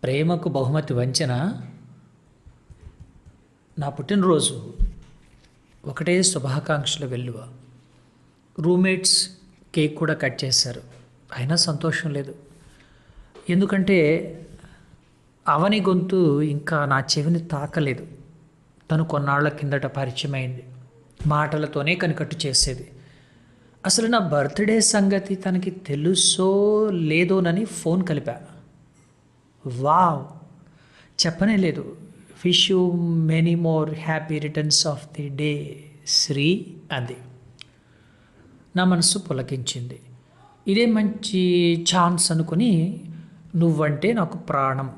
ప్రేమకు బహుమతి వంచన. నా పుట్టినరోజు ఒకటే శుభాకాంక్షల వెల్లువ. రూమ్మేట్స్ కేక్ కూడా కట్ చేశారు. అయినా సంతోషం లేదు. ఎందుకంటే అవని గొంతు ఇంకా నా చెవిని తాకలేదు. తను కొన్నాళ్ల కిందట పరిచయమైంది. మాటలతోనే కనికట్టు చేసేది. అసలు నా బర్త్డే సంగతి తనకి తెలుసో లేదోనని ఫోన్ కలిపా. వావ్, చెప్పనే లేదు. Wish you many more happy returns of the day Sri అంది. నా మనసు పులకించింది. ఇదే మంచి ఛాన్స్ అనుకుని, నువ్వంటే నాకు ప్రాణం,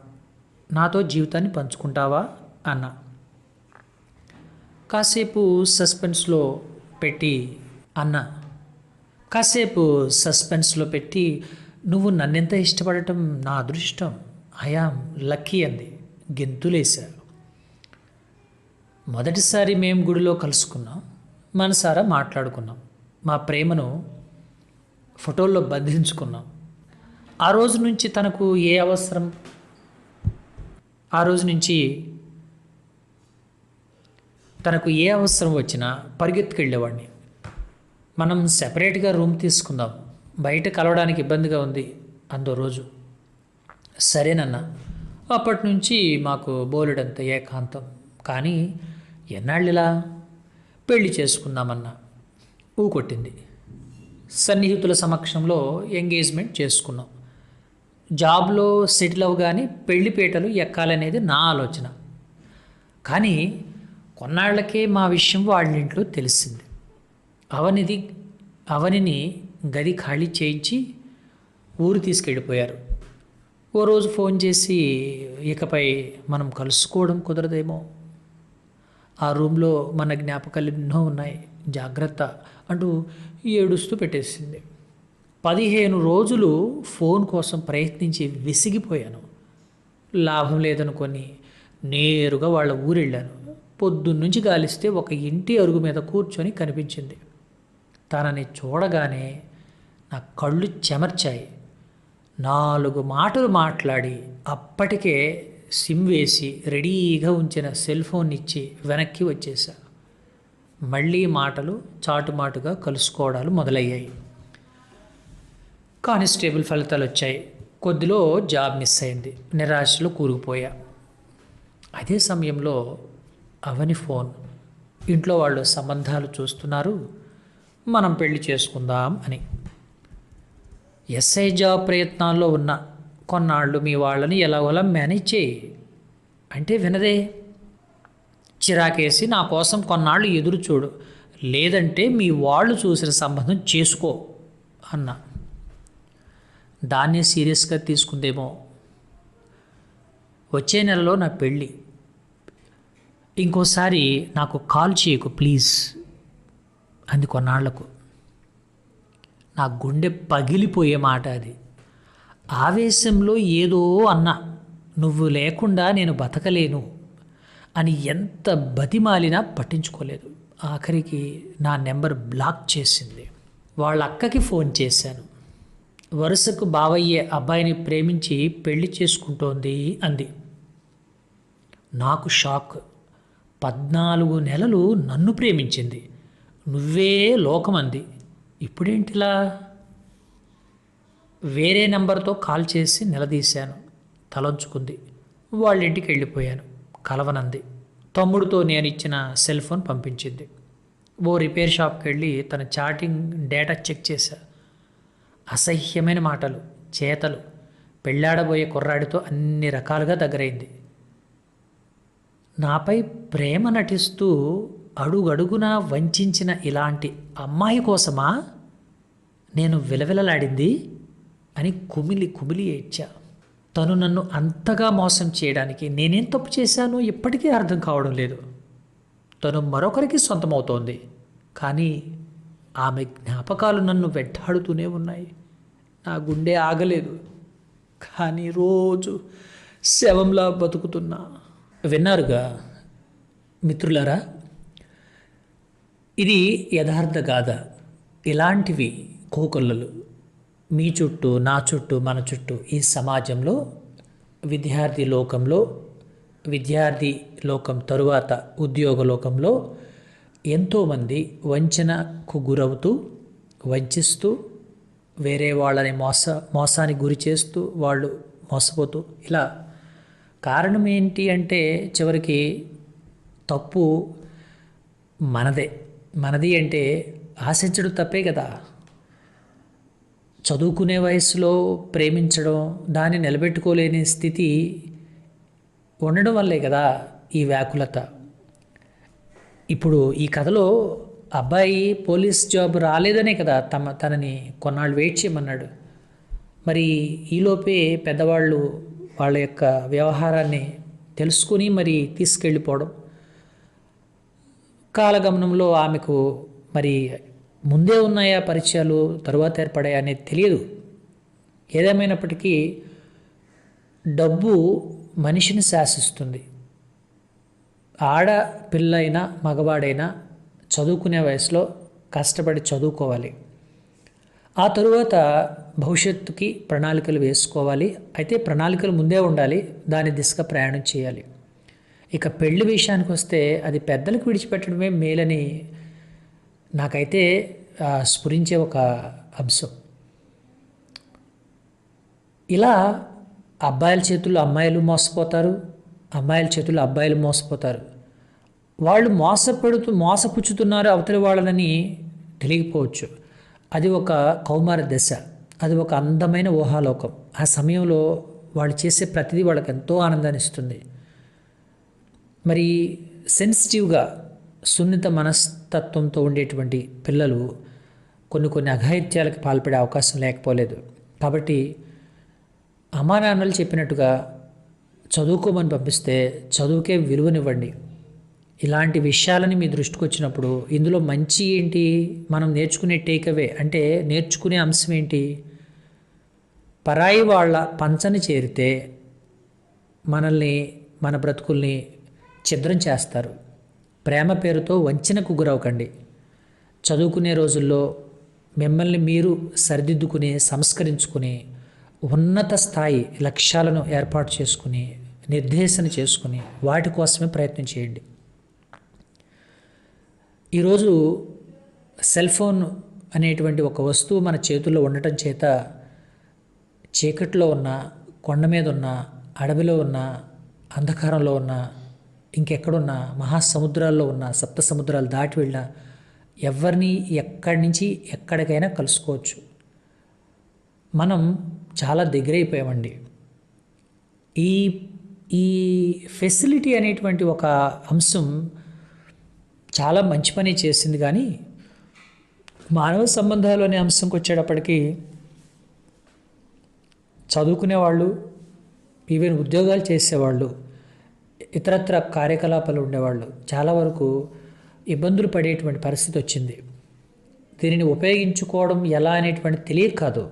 నాతో జీవితాన్ని పంచుకుంటావా అన్నా. కాసేపు సస్పెన్స్లో పెట్టి అన్నా నువ్వు నన్నెంత ఇష్టపడటం నా అదృష్టం, ఐయామ్ లక్కీ అంది గెంతులేశా. మొదటిసారి మేం గుడిలో కలుసుకున్నాం. మనసారా మాట్లాడుకున్నాం. మా ప్రేమను ఫోటోల్లో బంధించుకున్నాం. ఆ రోజు నుంచి తనకు ఏ అవసరం వచ్చినా పరిగెత్తుకెళ్ళేవాడిని. మనం సెపరేట్గా రూమ్ తీసుకుందాం, బయట కలవడానికి ఇబ్బందిగా ఉంది అందో రోజు. సరేనన్నా. అప్పటి నుంచి మాకు బోలెడంత ఏకాంతం. కానీ ఎన్నాళ్ళిలా పెళ్లి చేసుకుందామన్నా ఊకొట్టింది. సన్నిహితుల సమక్షంలో ఎంగేజ్మెంట్ చేసుకున్నాం. జాబ్లో సెటిల్ అవ్వగానే పెళ్లిపీటలు ఎక్కాలనేది నా ఆలోచన. కానీ కొన్నాళ్లకే మా విషయం వాళ్ళింట్లో తెలిసింది. అవనిని గది ఖాళీ చేయించి ఊరు తీసుకెళ్ళిపోయారు. ఓ రోజు ఫోన్ చేసి, ఇకపై మనం కలుసుకోవడం కుదరదేమో, ఆ రూమ్లో మన జ్ఞాపకాలు ఎన్నో ఉన్నాయి, జాగ్రత్త అంటూ ఏడుస్తూ పెట్టేసింది. 15 రోజులు ఫోన్ కోసం ప్రయత్నించి విసిగిపోయాను. లాభం లేదనుకొని నేరుగా వాళ్ళ ఊరెళ్ళాను. పొద్దున్నుంచి గాలిస్తే ఒక ఇంటి అరుగు మీద కూర్చొని కనిపించింది. తనని చూడగానే నా కళ్ళు చెమర్చాయి. 4 మాటలు మాట్లాడి అప్పటికే సిమ్ వేసి రెడీగా ఉంచిన సెల్ ఫోన్ ఇచ్చి వెనక్కి వచ్చేసా. మళ్ళీ మాటలు చాటుమాటుగా కలుసుకోవడాలు మొదలయ్యాయి. కానిస్టేబుల్ ఫలితాలు వచ్చాయి. కొద్దిలో జాబ్ మిస్ అయింది. నిరాశలో కూరుకుపోయా. అదే సమయంలో అవని ఫోన్. ఇంట్లో వాళ్ళు సంబంధాలు చూస్తున్నారు, మనం పెళ్లి చేసుకుందాం అని. ఎస్ఐ జాబ్ ప్రయత్నాల్లో ఉన్న కొన్నాళ్ళు మీ వాళ్ళని ఎలాగోలా మేనేజ్ చేయి అంటే వినదే. చిరాకేసి నా కోసం కొన్నాళ్ళు ఎదురు చూడు, లేదంటే మీ వాళ్ళు చూసిన సంబంధం చేసుకో అన్నా. దాన్ని సీరియస్గా తీసుకుందేమో. వచ్చే నెలలో నా పెళ్ళి, ఇంకోసారి నాకు కాల్ చేయకు ప్లీజ్ అంది కొన్నాళ్లకు. నా గుండె పగిలిపోయే మాట అది. ఆవేశంలో ఏదో అన్నా, నువ్వు లేకుండా నేను బతకలేను అని ఎంత బతిమాలినా పట్టించుకోలేదు. ఆఖరికి నా నెంబర్ బ్లాక్ చేసింది. వాళ్ళ అక్కకి ఫోన్ చేశాను. వరుసకు బావయ్యే అబ్బాయిని ప్రేమించి పెళ్లి చేసుకుంటోంది అంది. నాకు షాక్. 14 నెలలు నన్ను ప్రేమించింది, నువ్వే లోకమంది, ఇప్పుడేంటిలా? వేరే నెంబర్తో కాల్ చేసి నిలదీశాను. తలంచుకుంది. వాళ్ళింటికి వెళ్ళిపోయాను. కలవనంది. తమ్ముడితో నేను ఇచ్చిన సెల్ ఫోన్ పంపించింది. ఓ రిపేర్ షాప్కి వెళ్ళి తన చాటింగ్ డేటా చెక్ చేశా. అసహ్యమైన మాటలు, చేతలు. పెళ్ళాడబోయే కుర్రాడితో అన్ని రకాలుగా దగ్గరైంది. నాపై ప్రేమ నటిస్తూ అడుగడుగునా వంచిన ఇలాంటి అమ్మాయి కోసమా నేను విలవిలలాడింది అని కుమిలి కుమిలి ఏడ్చా. తను నన్ను అంతగా మోసం చేయడానికి నేనేం తప్పు చేశానో ఇప్పటికీ అర్థం కావడం లేదు. తను మరొకరికి సొంతమవుతోంది, కానీ ఆమె జ్ఞాపకాలు నన్ను వెంటాడుతూనే ఉన్నాయి. నా గుండె ఆగలేదు, కానీ రోజు శవంలా బతుకుతున్నా. విన్నారుగా మిత్రులారా, ఇది యథార్థ గాథ. ఇలాంటివి కోకొల్లలు మీ చుట్టూ, నా చుట్టూ, మన చుట్టూ ఈ సమాజంలో విద్యార్థి లోకంలో, విద్యార్థి లోకం తరువాత ఉద్యోగ లోకంలో ఎంతోమంది వంచనకు గురవుతూ, వంచిస్తూ, వేరే వాళ్ళని మోసానికి గురి చేస్తూ, వాళ్ళు మోసపోతూ, ఇలా కారణం ఏంటి అంటే చివరికి తప్పు మనది అంటే ఆశించడం తప్పే కదా. చదువుకునే వయసులో ప్రేమించడం, దాన్ని నిలబెట్టుకోలేని స్థితి ఉండడం వల్లే కదా ఈ వ్యాకులత. ఇప్పుడు ఈ కథలో అబ్బాయి పోలీస్ జాబ్ రాలేదనే కదా తనని కొన్నాళ్ళు వెయిట్ చేయమన్నాడు. మరి ఈలోపే పెద్దవాళ్ళు వాళ్ళ యొక్క వ్యవహారాన్ని తెలుసుకుని మరి తీసుకెళ్ళిపోవడం, కాలగమనంలో ఆమెకు మరి ముందే ఉన్నాయా పరిచయాలు, తరువాత ఏర్పడాయా అనేది తెలియదు. ఏదేమైనప్పటికీ డబ్బు మనిషిని శాసిస్తుంది. ఆడపిల్లైనా మగవాడైనా చదువుకునే వయసులో కష్టపడి చదువుకోవాలి. ఆ తరువాత భవిష్యత్తుకి ప్రణాళికలు వేసుకోవాలి. అయితే ప్రణాళికలు ముందే ఉండాలి, దాని దిశగా ప్రయాణం చేయాలి. ఇక పెళ్లి విషయానికి వస్తే అది పెద్దలకు విడిచిపెట్టడమే మేలని నాకైతే స్ఫురించే ఒక అంశం. ఇలా అబ్బాయిల చేతుల్లో అమ్మాయిలు మోసపోతారు, అమ్మాయిల చేతుల్లో అబ్బాయిలు మోసపోతారు. వాళ్ళు మోసపుచ్చుతున్నారు అవతలి వాళ్ళని తెలియకపోవచ్చు. అది ఒక కౌమార దశ, అది ఒక అందమైన ఊహాలోకం. ఆ సమయంలో వాళ్ళు చేసే ప్రతిదీ వాళ్ళకి ఎంతో ఆనందాన్ని ఇస్తుంది. మరి సెన్సిటివ్గా సున్నిత మనస్తత్వంతో ఉండేటువంటి పిల్లలు కొన్ని అఘాయిత్యాలకు పాల్పడే అవకాశం లేకపోలేదు. కాబట్టి అమ్మా నాన్నలు చెప్పినట్టుగా చదువుకోమని పంపిస్తే చదువుకే విలువనివ్వండి. ఇలాంటి విషయాలని మీ దృష్టికి వచ్చినప్పుడు ఇందులో మంచి ఏంటి, మనం నేర్చుకునే టేక్అవే అంటే నేర్చుకునే అంశం ఏంటి? పరాయి వాళ్ళ పంచని చేరితే మనల్ని, మన బ్రతుకుల్ని ఛిద్రం చేస్తారు. ప్రేమ పేరుతో వంచనకు గురవకండి. చదువుకునే రోజుల్లో మిమ్మల్ని మీరు సరిదిద్దుకుని, సంస్కరించుకుని, ఉన్నత స్థాయి లక్ష్యాలను ఏర్పాటు చేసుకుని, నిర్దేశన చేసుకుని వాటి కోసమే ప్రయత్నం చేయండి. ఈరోజు సెల్ ఫోన్ అనేటువంటి ఒక వస్తువు మన చేతుల్లో ఉండటం చేత చీకట్లో ఉన్న, కొండ మీద ఉన్న, అడవిలో ఉన్న, అంధకారంలో ఉన్న, ఇంకెక్కడున్న, మహాసముద్రాల్లో ఉన్న, సప్త సముద్రాలు దాటి వెళ్ళిన ఎవరిని ఎక్కడి నుంచి ఎక్కడికైనా కలుసుకోవచ్చు. మనం చాలా దగ్గరైపోయామండి. ఈ ఫెసిలిటీ అనేటువంటి ఒక అంశం చాలా మంచి పని చేసింది. కానీ మానవ సంబంధాలు అనే అంశంకి వచ్చేటప్పటికీ చదువుకునేవాళ్ళు, ఈవెన్ ఉద్యోగాలు చేసేవాళ్ళు, ఇతరత్ర కార్యకలాపాలు ఉండేవాళ్ళు చాలా వరకు ఇబ్బందులు పడేటువంటి పరిస్థితి వచ్చింది. దీనిని ఉపయోగించుకోవడం ఎలా అనేటువంటి తెలియదు కాదు,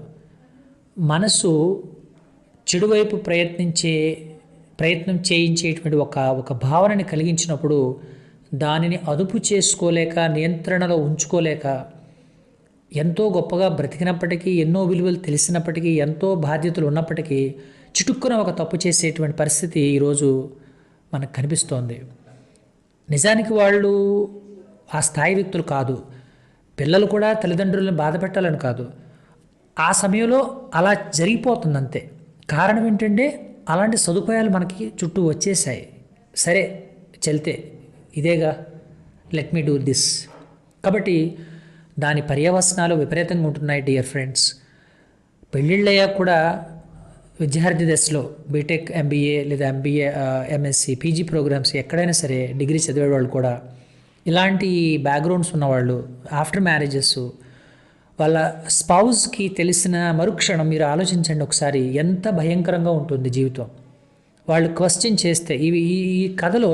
మనసు చెడువైపు ప్రయత్నం చేయించేటువంటి ఒక భావనని కలిగించినప్పుడు దానిని అదుపు చేసుకోలేక, నియంత్రణలో ఉంచుకోలేక, ఎంతో గొప్పగా బ్రతికినప్పటికీ, ఎన్నో విలువలు తెలిసినప్పటికీ, ఎంతో బాధ్యతలు ఉన్నప్పటికీ చిటుక్కున ఒక తప్పు చేసేటువంటి పరిస్థితి ఈరోజు మనకు కనిపిస్తోంది. నిజానికి వాళ్ళు ఆ స్థాయి వ్యక్తులు కాదు. పిల్లలు కూడా తల్లిదండ్రులను బాధ పెట్టాలని కాదు, ఆ సమయంలో అలా జరిగిపోతుంది అంతే. కారణం ఏంటంటే అలాంటి సదుపాయాలు మనకి చుట్టూ వచ్చేసాయి. సరే చెల్తే ఇదేగా, లెట్ మీ డూ దిస్. కాబట్టి దాని పర్యవసనాలు విపరీతంగా ఉంటున్నాయి డియర్ ఫ్రెండ్స్. పెళ్ళిళ్ళయ్యాక కూడా విద్యార్థి దశలో బీటెక్, ఎంబీఏ లేదా ఎంఎస్సి, పీజీ ప్రోగ్రామ్స్ ఎక్కడైనా సరే డిగ్రీ చదివే వాళ్ళు కూడా ఇలాంటి బ్యాక్గ్రౌండ్స్ ఉన్నవాళ్ళు ఆఫ్టర్ మ్యారేజెస్ వాళ్ళ స్పౌస్కి తెలిసిన మరుక్షణం మీరు ఆలోచించండి ఒకసారి, ఎంత భయంకరంగా ఉంటుంది జీవితం. వాళ్ళు క్వశ్చన్ చేస్తే ఈ కథలో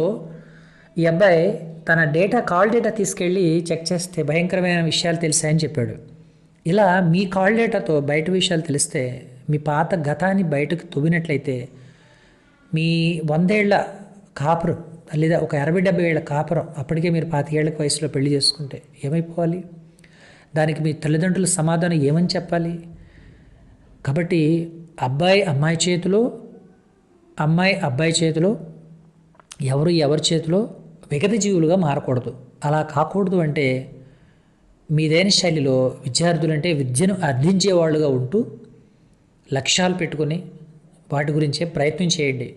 ఈ అబ్బాయి తన కాల్ డేటా తీసుకెళ్ళి చెక్ చేస్తే భయంకరమైన విషయాలు తెలిసాయని చెప్పాడు. ఇలా మీ కాల్ డేటాతో బయట విషయాలు తెలిస్తే, మీ పాత గతాన్ని బయటకు తువ్వినట్లయితే, మీ 100 ఏళ్ల కాపురం లేదా ఒక 60-70 ఏళ్ల కాపురం అప్పటికే మీరు 25 ఏళ్ల వయసులో పెళ్లి చేసుకుంటే ఏమైపోవాలి? దానికి మీ తల్లిదండ్రుల సమాధానం ఏమని చెప్పాలి? కాబట్టి అబ్బాయి అమ్మాయి చేతిలో, అమ్మాయి అబ్బాయి చేతిలో, ఎవరి చేతిలో విగత జీవులుగా మారకూడదు. అలా కాకూడదు అంటే మీదైన శైలిలో విద్యార్థులంటే విద్యను అర్థించేవాళ్ళుగా ఉంటూ లక్ష్యాలు పెట్టుకొని వాటి గురించే ప్రయత్నం చేయండి.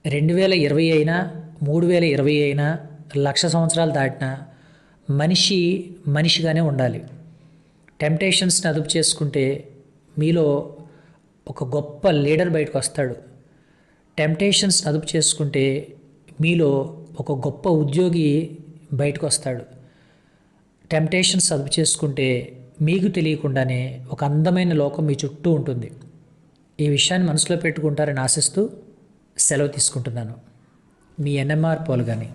2020 అయినా 3020 అయినా 1,00,000 సంవత్సరాలు దాటినా మనిషిగానే ఉండాలి. టెంప్టేషన్స్ని అదుపు చేసుకుంటే మీలో ఒక గొప్ప లీడర్ బయటకు వస్తాడు. టెంప్టేషన్స్ని అదుపు చేసుకుంటే మీలో ఒక గొప్ప ఉద్యోగి బయటకు వస్తాడు. టెంప్టేషన్స్ అదుపు చేసుకుంటే మీకు తెలియకుండానే ఒక అందమైన లోకం మీ చుట్టూ ఉంటుంది. ఈ విషయాన్ని మనసులో పెట్టుకుంటారని ఆశిస్తూ సెలవు తీసుకుంటున్నాను. మీ ఎన్ఎంఆర్ పోలుగాని.